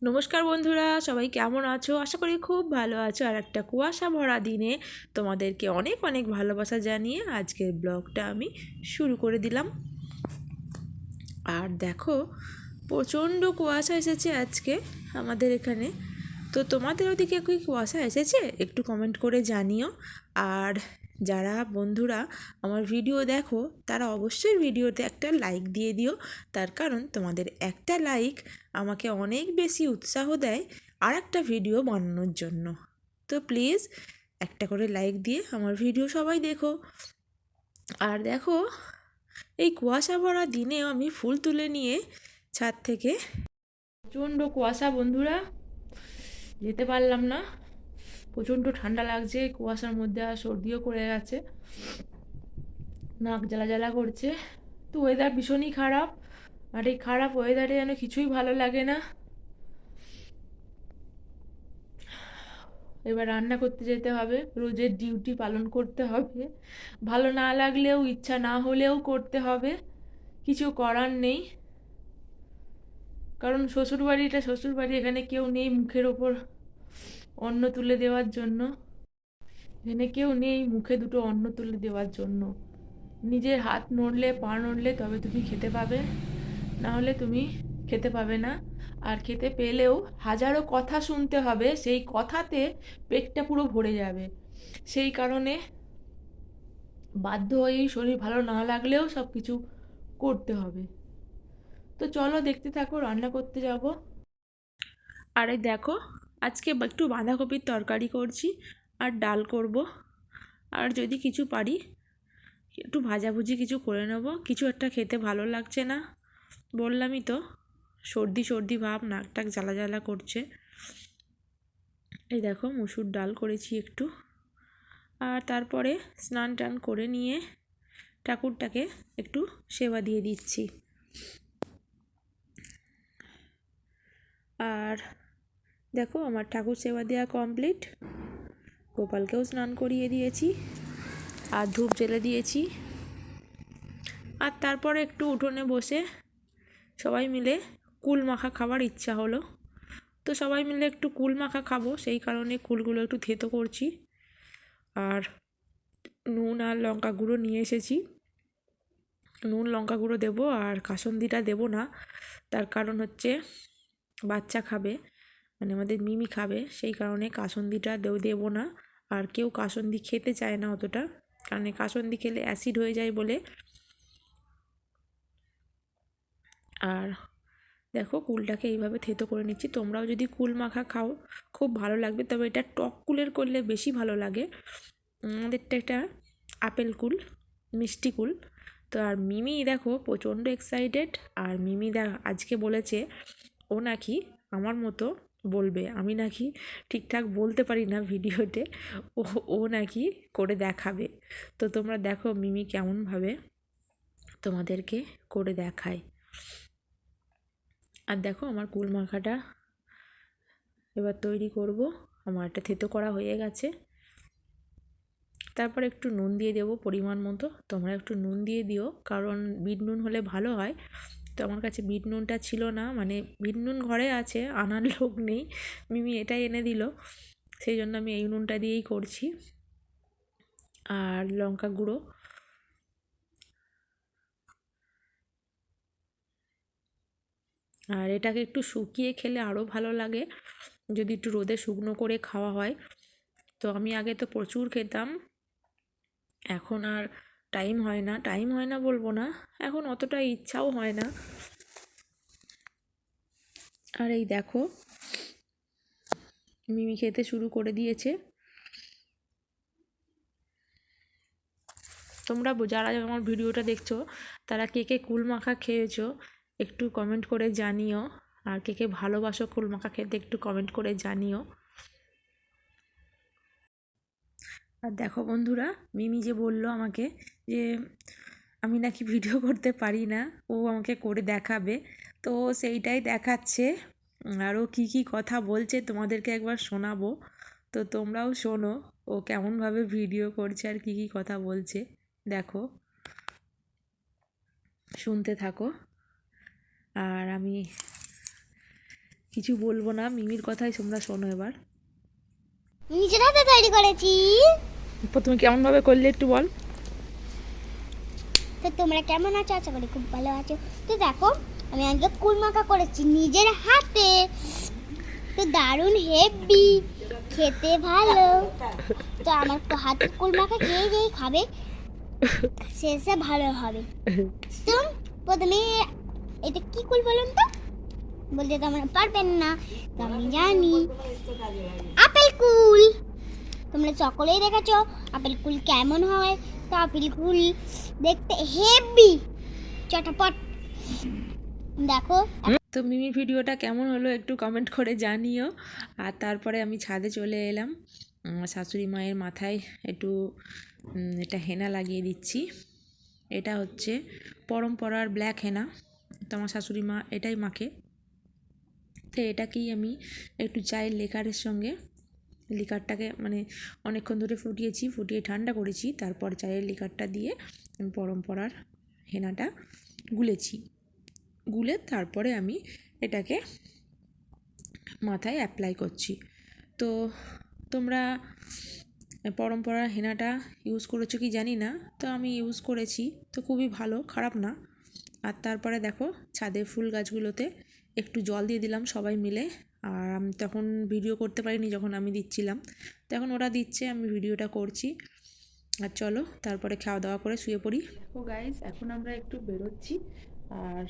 নমস্কার বন্ধুরা, সবাই কেমন আছো? আশা করি খুব ভালো আছো। আর একটা কুয়াশা ভরা দিনে তোমাদেরকে অনেক অনেক ভালোবাসা জানিয়ে আজকের ব্লগটা আমি শুরু করে দিলাম। আর দেখো, প্রচণ্ড কুয়াশা এসেছে আজকে আমাদের এখানে। তো তোমাদের ওদিকে কি কুয়াশা এসেছে একটু কমেন্ট করে জানিও। আর যারা বন্ধুরা আমার ভিডিও দেখো তারা অবশ্যই ভিডিওতে একটা লাইক দিয়ে দিও। তার কারণ তোমাদের একটা লাইক আমাকে অনেক বেশি উৎসাহ দেয় আর একটা ভিডিও বানানোর জন্য। তো প্লিজ একটা করে লাইক দিয়ে আমার ভিডিও সবাই দেখো। আর দেখো, এই কুয়াশা ভরা দিনেও আমি ফুল তুলে নিয়ে ছাদ থেকে, প্রচণ্ড কুয়াশা বন্ধুরা, যেতে পারলাম না। প্রচণ্ড ঠান্ডা লাগছে, কুয়াশার মধ্যে আর সর্দিও করে গেছে, নাক জ্বালা জ্বালা করছে। তো ওয়েদার ভীষণই খারাপ, আর এই খারাপ ওয়েদারে যেন কিছুই ভালো লাগে না। এবার রান্না করতে যেতে হবে, রোজের ডিউটি পালন করতে হবে। ভালো না লাগলেও, ইচ্ছা না হলেও করতে হবে, কিছু করার নেই। কারণ শ্বশুরবাড়ি, এখানে কেউ নেই মুখের ওপর অন্ন তুলে দেওয়ার জন্য। এখানে কেউ নেই মুখে দুটো অন্ন তুলে দেওয়ার জন্য। নিজের হাত নড়লে, পা নড়লে তবে তুমি খেতে পাবে, না হলে তুমি খেতে পাবে না। আর খেতে পেলেও হাজারো কথা শুনতে হবে, সেই কথাতে পেটটা পুরো ভরে যাবে। সেই কারণে বাধ্য হয়েই, শরীর ভালো না লাগলেও সব কিছু করতে হবে। তো চলো দেখতে থাকো, রান্না করতে যাব। আর এই দেখো, আজকে একটু বাঁধাকপির তরকারি করছি আর ডাল করব। আর যদি কিছু পারি একটু ভাজাভুজি কিছু করে নেব। কিছু একটা খেতে ভালো লাগছে না, বললামই তো, সর্দি সর্দি ভাব, নাক টাক জ্বালা জ্বালা করছে। এই দেখো, মুসুর ডাল করেছি একটু। আর তারপরে স্নান টান করে নিয়ে ঠাকুরটাকে একটু সেবা দিয়ে দিচ্ছি। আর দেখো, আমার ঠাকুর সেবা দেওয়া কমপ্লিট। গোপালকেও স্নান করিয়ে দিয়েছি আর ধূপ জ্বেলে দিয়েছি। আর তারপরে একটু উঠোনে বসে সবাই মিলে কুল মাখা খাবার ইচ্ছা হলো, তো সবাই মিলে একটু কুল মাখা খাবো, সেই কারণে কুলগুলো একটু থেতো করছি। আর নুন আর লঙ্কা গুঁড়ো নিয়ে এসেছি, নুন লঙ্কা গুঁড়ো দেবো, আর কাসুন্দিটা দেবো না। তার কারণ হচ্ছে বাচ্চা খাবে, মানে আমাদের মিমি খাবে, সেই কারণে কাসুন্দিটা দেবো না। আর কেউ কাসুন্দি খেতে চায় না অতটা, কারণ কাসুন্দি খেলে অ্যাসিড হয়ে যায় বলে। আর দেখো, কুলটাকে এইভাবে থেতো করে নিচ্ছি। তোমরাও যদি কুল মাখা খাও খুব ভালো লাগবে, তবে এটা টক কুলের করলে বেশি ভালো লাগে। আমাদেরটা এটা আপেল কুল, মিষ্টি কুল। তো আর মিমি দেখো প্রচণ্ড এক্সাইটেড। আর মিমি আজকে বলেছে ও নাকি আমার মতো বলবে, আমি নাকি ঠিকঠাক বলতে পারি না ভিডিওতে, ও ও নাকি করে দেখাবে। তো তোমরা দেখো মিমি কেমনভাবে তোমাদেরকে করে দেখায়। আর দেখো, আমার কুল মাখাটা এবার তৈরি করব। আমার এটা থেতো করা হয়ে গেছে। তারপর একটু নুন দিয়ে দেবো পরিমাণ মতো। তোমরা একটু নুন দিয়ে দিও, কারণ বিট নুন হলে ভালো হয়। তো আমার কাছে বিট নুনটা ছিল না, মানে বিট নুন ঘরে আছে, আনার লোক নেই, মিমি এটাই এনে দিল, সেই জন্য আমি এই নুনটা দিয়েই করছি। আর লঙ্কা গুঁড়ো, আর এটাকে একটু শুকিয়ে খেলে আরও ভালো লাগে, যদি একটু রোদে শুকনো করে খাওয়া হয়। তো আমি আগে তো প্রচুর খেতাম, এখন আর টাইম হয় না বলবো না, এখন অতটা ইচ্ছাও হয় না। আর এই দেখো, মিমি খেতে শুরু করে দিয়েছে। তোমরা যারা আমার ভিডিওটা দেখছো তারা কে কে কুল মাখা খেয়েছো একটু কমেন্ট করে জানিও। আর কে কে ভালোবাসো কুল মাখা খেতে একটু কমেন্ট করে জানিও। আর দেখো বন্ধুরা, মিমি যে বললো আমাকে যে আমি নাকি ভিডিও করতে পারি না, ও আমাকে করে দেখাবে, তো সেইটাই দেখাচ্ছে। আরও কি কি কথা বলছে তোমাদেরকে একবার শোনাবো, তো তোমরাও শোনো ও কেমনভাবে ভিডিও করছে আর কি কি কথা বলছে। দেখো, শুনতে থাকো। আর আমি কিছু বলবো না, মিমির কথাই তোমরা শোনো এবার। নিজের হাতে তৈরি করেছি। প্রথমে কেমনভাবে করলে একটু বল। তো তোমরা কেমন আছো? আশা করি খুব ভালো আছো। তো দেখো, আমি আজকে কুল মাখা করেছি নিজের হাতে। তো দারুণ হেভি, খেতে ভালো। তো আমার হাতে কুল মাখা খেয়ে যেই খাবে শেষে ভালো হবে। তো প্রথমে এটা কি কুল বলুন তো? বলতে তোমরা পারবেন না, তো আমি জানি। আপেল কুল। তোমরা সকলেই দেখেছো আপেল কুল কেমন হয়। তো আপেল কুল দেখতে হেভি চটাপট। দেখো, তো মিমি ভিডিওটা কেমন হলো একটু কমেন্ট করে জানিও। আর তারপরে আমি ছাদে চলে এলাম, আমার শাশুড়ি মায়ের মাথায় একটু এটা হেনা লাগিয়ে দিচ্ছি। এটা হচ্ছে পরম্পরার ব্ল্যাক হেনা, তো আমার শাশুড়ি মা এটাই মাখে। তো এটাকেই আমি একটু চায়ের লিকারের সঙ্গে, লিকারটাকে মানে অনেকক্ষণ ধরে ফুটিয়ে ঠান্ডা করেছি, তারপর চায়ের লিকারটা দিয়ে আমি পরম্পরার হেনাটা গুলে তারপরে আমি এটাকে মাথায় অ্যাপ্লাই করছি। তো তোমরা পরম্পরার হেনাটা ইউজ করেছো কি জানি না, তো আমি ইউজ করেছি, তো খুবই ভালো, খারাপ না। আর তারপরে দেখো ছাদের ফুল গাছগুলোতে একটু জল দিয়ে দিলাম সবাই মিলে। আর আমি তখন ভিডিও করতে পারিনি যখন আমি দিচ্ছিলাম, তখন ওরা দিচ্ছে, আমি ভিডিওটা করছি। আর চলো তারপরে খাওয়া দাওয়া করে শুয়ে পড়ি। ও গাইস, এখন আমরা একটু বেরোচ্ছি। আর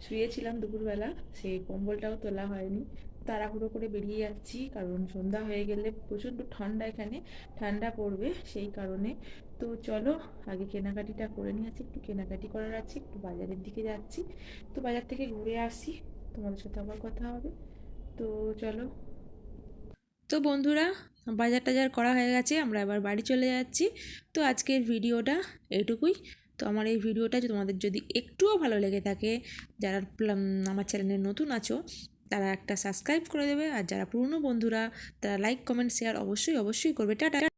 শুয়েছিলাম দুপুরবেলা, সেই কম্বলটাও তোলা হয়নি, তাড়াহুড়ো করে বেরিয়ে যাচ্ছি, কারণ সন্ধ্যা হয়ে গেলে প্রচণ্ড ঠান্ডা, এখানে ঠান্ডা পড়বে সেই কারণে। তো চলো আগে কেনাকাটিটা করে নিয়ে আসি, একটু কেনাকাটি করার আছে, একটু বাজারের দিকে যাচ্ছি। তো বাজার থেকে ঘুরে আসি, তোমাদের সাথে আবার কথা হবে। তো চলো। তো বন্ধুরা, বাজার টাজার করা হয়ে গেছে, আমরা এবার বাড়ি চলে যাচ্ছি। তো আজকের ভিডিওটা এইটুকুই। তো আমার এই ভিডিওটা তোমাদের যদি একটুও ভালো লেগে থাকে, যারা আমার চ্যানেলে নতুন আছো তারা একটা সাবস্ক্রাইব করে দেবে, আর যারা পুরনো বন্ধুরা তারা লাইক কমেন্ট শেয়ার অবশ্যই করবে। টাটা।